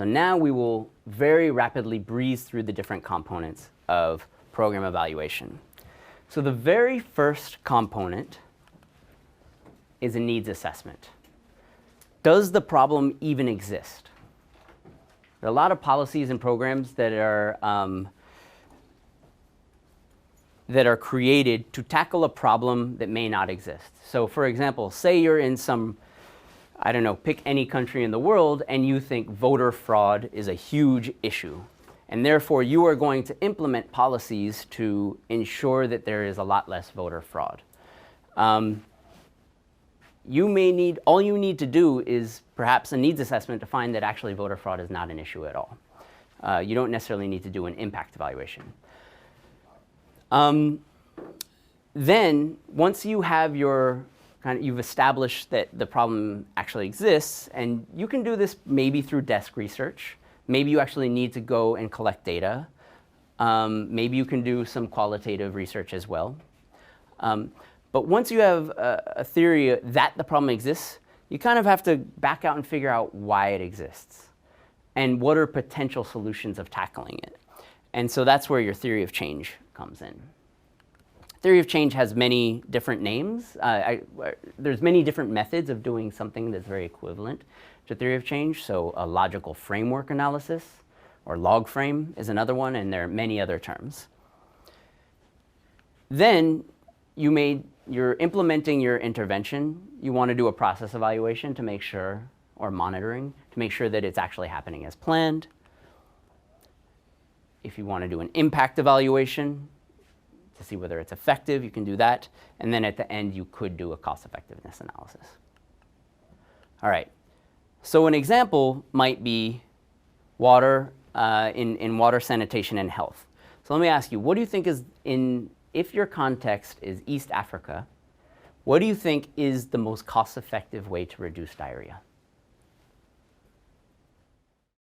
So now we will very rapidly breeze through the different components of program evaluation. So the very first component is a needs assessment. Does the problem even exist? There are a lot of policies and programs that are created to tackle a problem that may not exist. So for example, say you're in some, I don't know, pick any country in the world, and you think voter fraud is a huge issue. And therefore, you are going to implement policies to ensure that there is a lot less voter fraud. All you need to do is perhaps a needs assessment to find that actually voter fraud is not an issue at all. You don't necessarily need to do an impact evaluation. Then, once you have you've established that the problem actually exists, and you can do this maybe through desk research. Maybe you actually need to go and collect data. Maybe you can do some qualitative research as well. But once you have a theory that the problem exists, you kind of have to back out and figure out why it exists and what are potential solutions of tackling it. And so that's where your theory of change comes in. Theory of change has many different names. There's many different methods of doing something that's very equivalent to theory of change. So a logical framework analysis, or log frame, is another one, and there are many other terms. Then you're implementing your intervention. You want to do a process evaluation to make sure, or monitoring, to make sure that it's actually happening as planned. If you want to do an impact evaluation to see whether it's effective, you can do that. And then at the end, you could do a cost effectiveness analysis. All right. So an example might be water in water sanitation and health. So let me ask you, what do you think is if your context is East Africa, what do you think is the most cost-effective way to reduce diarrhea?